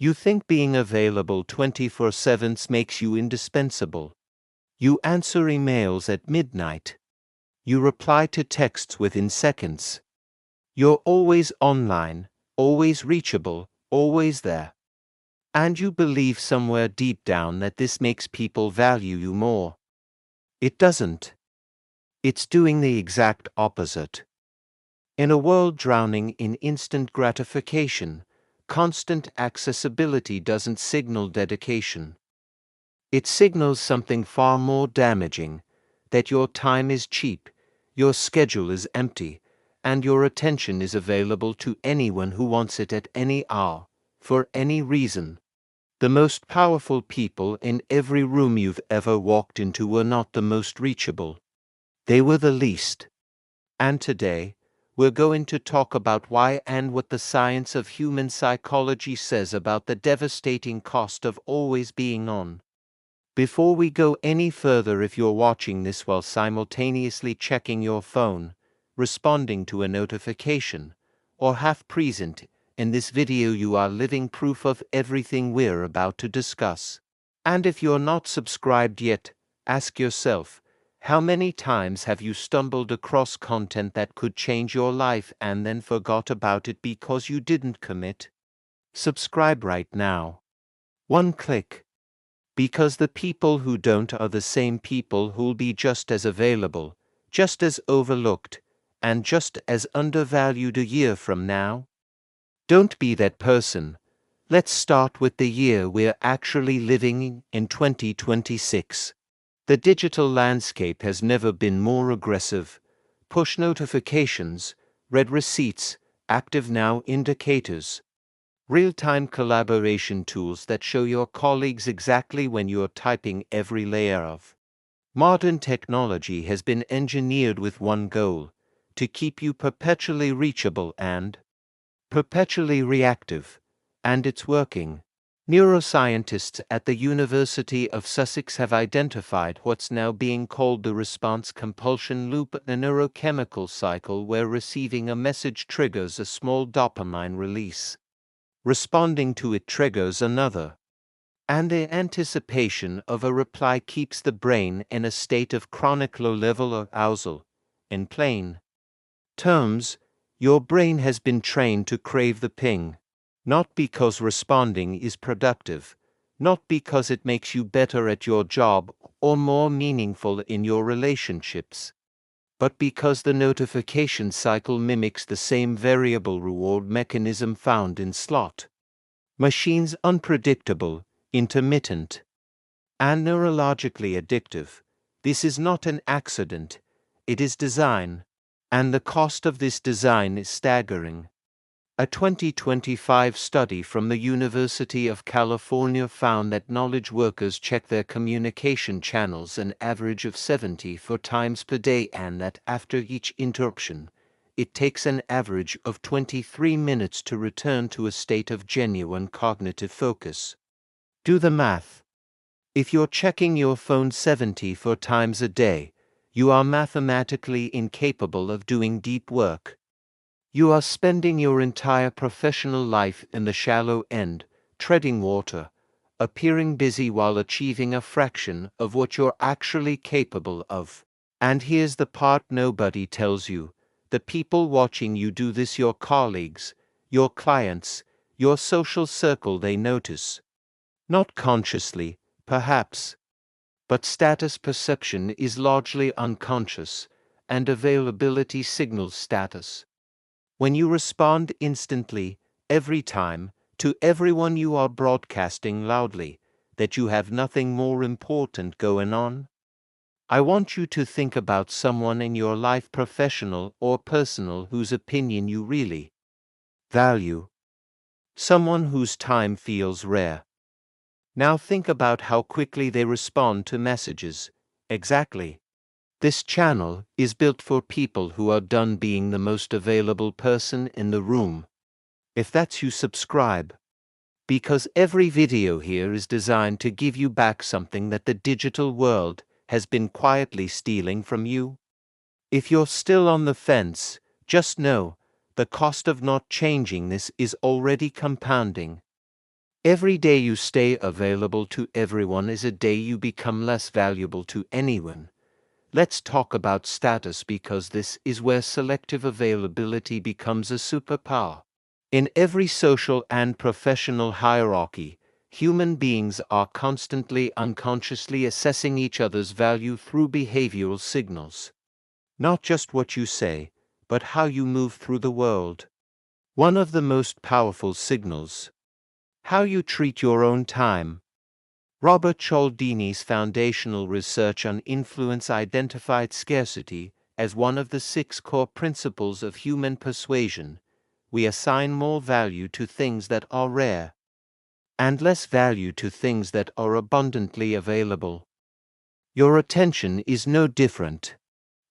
You think being available 24/7 makes you indispensable. You answer emails at midnight. You reply to texts within seconds. You're always online, always reachable, always there. And you believe somewhere deep down that this makes people value you more. It doesn't. It's doing the exact opposite. In a world drowning in instant gratification, constant accessibility doesn't signal dedication. It signals something far more damaging, that your time is cheap, your schedule is empty, and your attention is available to anyone who wants it at any hour, for any reason. The most powerful people in every room you've ever walked into were not the most reachable. They were the least. And today, we're going to talk about why and what the science of human psychology says about the devastating cost of always being on. Before we go any further, if you're watching this while simultaneously checking your phone, responding to a notification, or half present in this video, you are living proof of everything we're about to discuss. And if you're not subscribed yet, ask yourself, how many times have you stumbled across content that could change your life and then forgot about it because you didn't commit? Subscribe right now. One click. Because the people who don't are the same people who'll be just as available, just as overlooked, and just as undervalued a year from now. Don't be that person. Let's start with the year we're actually living in 2026. The digital landscape has never been more aggressive. Push notifications, read receipts, active now indicators. Real-time collaboration tools that show your colleagues exactly when you're typing every layer of. Modern technology has been engineered with one goal: to keep you perpetually reachable and perpetually reactive. And it's working. Neuroscientists at the University of Sussex have identified what's now being called the response compulsion loop, a neurochemical cycle where receiving a message triggers a small dopamine release. Responding to it triggers another. And the anticipation of a reply keeps the brain in a state of chronic low-level arousal. In plain terms, your brain has been trained to crave the ping, not because responding is productive, not because it makes you better at your job or more meaningful in your relationships, but because the notification cycle mimics the same variable reward mechanism found in slot machines: unpredictable, intermittent, and neurologically addictive. This is not an accident, it is design. And the cost of this design is staggering. A 2025 study from the University of California found that knowledge workers check their communication channels an average of 74 times per day, and that after each interruption, it takes an average of 23 minutes to return to a state of genuine cognitive focus. Do the math. If you're checking your phone 74 times a day, you are mathematically incapable of doing deep work. You are spending your entire professional life in the shallow end, treading water, appearing busy while achieving a fraction of what you're actually capable of. And here's the part nobody tells you: the people watching you do this, your colleagues, your clients, your social circle, they notice. Not consciously, perhaps. But status perception is largely unconscious, and availability signals status. When you respond instantly, every time, to everyone, you are broadcasting loudly that you have nothing more important going on. I want you to think about someone in your life, professional or personal, whose opinion you really value. Someone whose time feels rare. Now think about how quickly they respond to messages. Exactly. This channel is built for people who are done being the most available person in the room. If that's you, subscribe. Because every video here is designed to give you back something that the digital world has been quietly stealing from you. If you're still on the fence, just know the cost of not changing this is already compounding. Every day you stay available to everyone is a day you become less valuable to anyone. Let's talk about status because this is where selective availability becomes a superpower. In every social and professional hierarchy, human beings are constantly unconsciously assessing each other's value through behavioral signals. Not just what you say, but how you move through the world. One of the most powerful signals: how you treat your own time. Robert Cialdini's foundational research on influence identified scarcity as one of the 6 core principles of human persuasion. We assign more value to things that are rare, and less value to things that are abundantly available. Your attention is no different.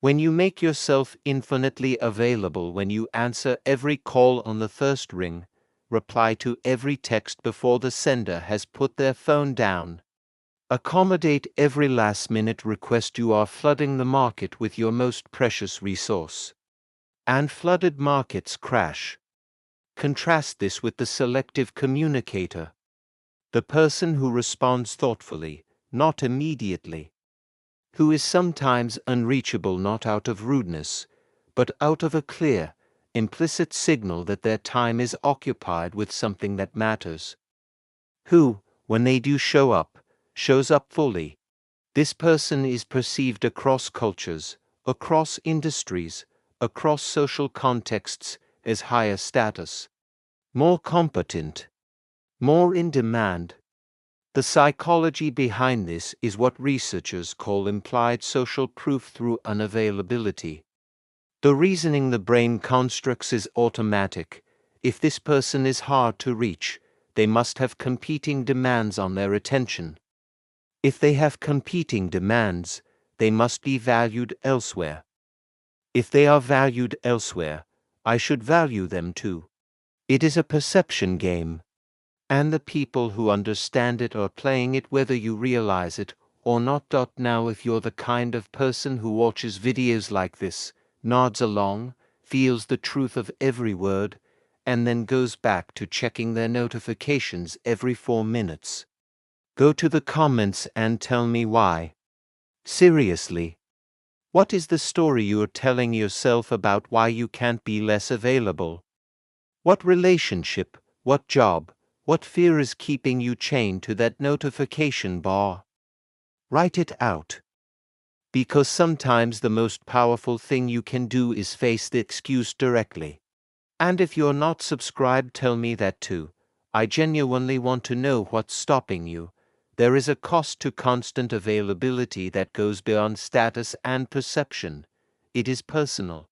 When you make yourself infinitely available, when you answer every call on the first ring, reply to every text before the sender has put their phone down, accommodate every last-minute request, you are flooding the market with your most precious resource. And flooded markets crash. Contrast this with the selective communicator, the person who responds thoughtfully, not immediately, who is sometimes unreachable not out of rudeness, but out of a clear, implicit signal that their time is occupied with something that matters, who, when they do show up, shows up fully. This person is perceived across cultures, across industries, across social contexts as higher status, more competent, more in demand. The psychology behind this is what researchers call implied social proof through unavailability. The reasoning the brain constructs is automatic. If this person is hard to reach, they must have competing demands on their attention. If they have competing demands, they must be valued elsewhere. If they are valued elsewhere, I should value them too. It is a perception game, and the people who understand it are playing it whether you realize it or not. Now, if you're the kind of person who watches videos like this, nods along, feels the truth of every word, and then goes back to checking their notifications every 4 minutes, go to the comments and tell me why. Seriously. What is the story you're telling yourself about why you can't be less available? What relationship, what job, what fear is keeping you chained to that notification bar? Write it out. Because sometimes the most powerful thing you can do is face the excuse directly. And if you're not subscribed, tell me that too. I genuinely want to know what's stopping you. There is a cost to constant availability that goes beyond status and perception. It is personal.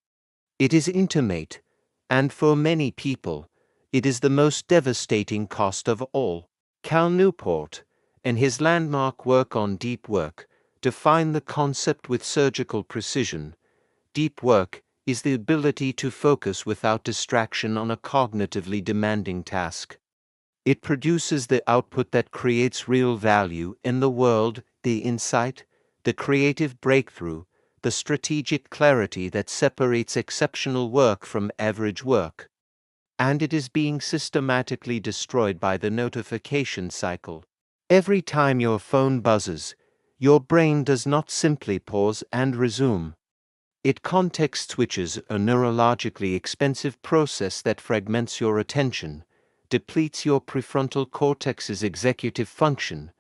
It is intimate. And for many people, it is the most devastating cost of all. Cal Newport, in his landmark work on deep work, defined the concept with surgical precision. Deep work is the ability to focus without distraction on a cognitively demanding task. It produces the output that creates real value in the world, the insight, the creative breakthrough, the strategic clarity that separates exceptional work from average work. And it is being systematically destroyed by the notification cycle. Every time your phone buzzes, your brain does not simply pause and resume. It context switches, a neurologically expensive process that fragments your attention, depletes your prefrontal cortex's executive function,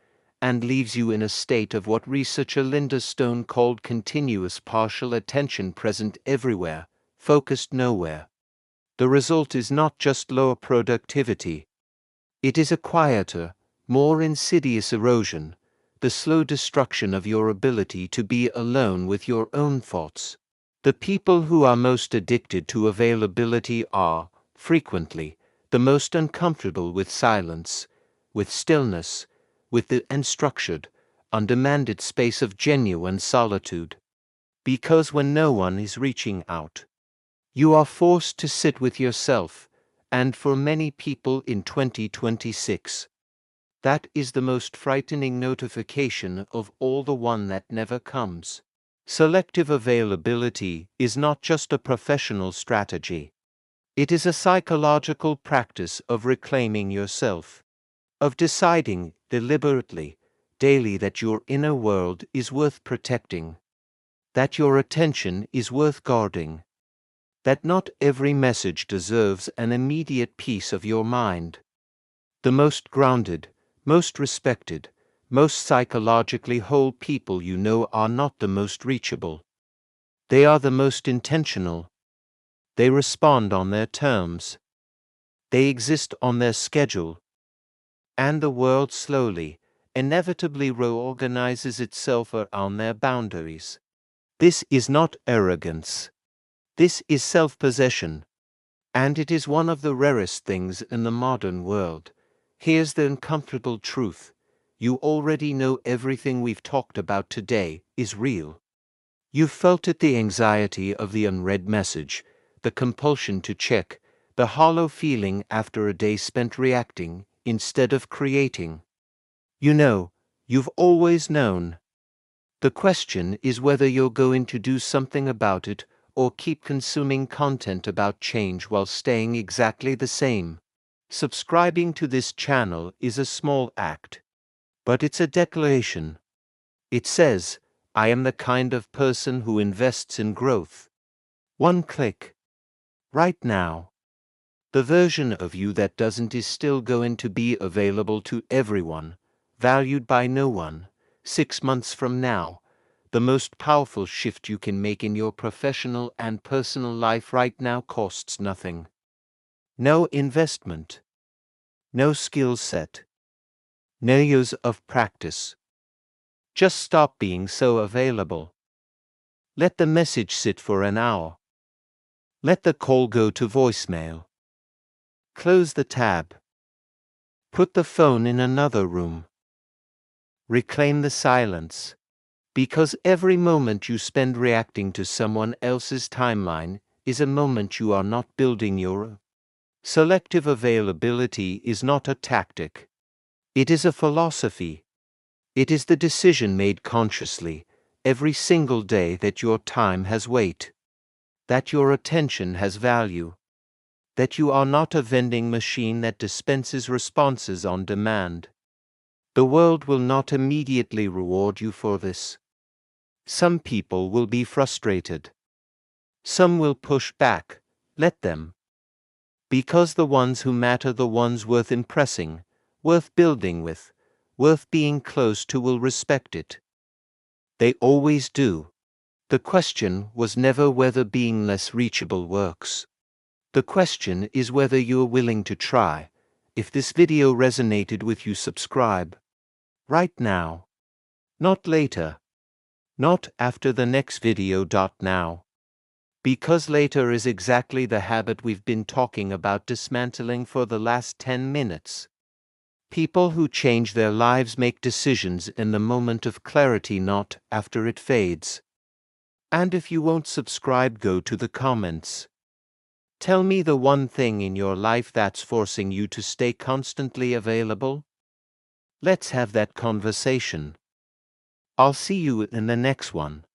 and leaves you in a state of what researcher Linda Stone called continuous partial attention, present everywhere, focused nowhere. The result is not just lower productivity. It is a quieter, more insidious erosion, the slow destruction of your ability to be alone with your own thoughts. The people who are most addicted to availability are, frequently, the most uncomfortable with silence, with stillness, with the unstructured, undemanded space of genuine solitude. Because when no one is reaching out, you are forced to sit with yourself, and for many people in 2026, that is the most frightening notification of all, the one that never comes. Selective availability is not just a professional strategy. It is a psychological practice of reclaiming yourself. of deciding deliberately, daily, that your inner world is worth protecting, that your attention is worth guarding, that not every message deserves an immediate piece of your mind. The most grounded, most respected, most psychologically whole people you know are not the most reachable. They are the most intentional. They respond on their terms. They exist on their schedule. And the world slowly, inevitably reorganizes itself around their boundaries. This is not arrogance. This is self-possession. And it is one of the rarest things in the modern world. Here's the uncomfortable truth. You already know everything we've talked about today is real. You've felt it, the anxiety of the unread message, the compulsion to check, the hollow feeling after a day spent reacting instead of creating. You know, you've always known. The question is whether you're going to do something about it or keep consuming content about change while staying exactly the same. Subscribing to this channel is a small act, but it's a declaration. It says, I am the kind of person who invests in growth. One click. Right now. The version of you that doesn't is still going to be available to everyone, valued by no one. 6 months from now, the most powerful shift you can make in your professional and personal life right now costs nothing. No investment. No skill set. No years of practice. Just stop being so available. Let the message sit for an hour. Let the call go to voicemail. Close the tab. Put the phone in another room. Reclaim the silence. Because every moment you spend reacting to someone else's timeline is a moment you are not building your own. Selective availability is not a tactic. It is a philosophy. It is the decision made consciously, every single day, that your time has weight, that your attention has value, that you are not a vending machine that dispenses responses on demand. The world will not immediately reward you for this. Some people will be frustrated. Some will push back. Let them. Because the ones who matter, the ones worth impressing, worth building with, worth being close to, will respect it. They always do. The question was never whether being less reachable works. The question is whether you are willing to try. If this video resonated with you, subscribe. Right now. Not later. Not after the next video. Now. Because later is exactly the habit we've been talking about dismantling for the last 10 minutes. People who change their lives make decisions in the moment of clarity, not after it fades. And if you won't subscribe, go to the comments. Tell me the one thing in your life that's forcing you to stay constantly available. Let's have that conversation. I'll see you in the next one.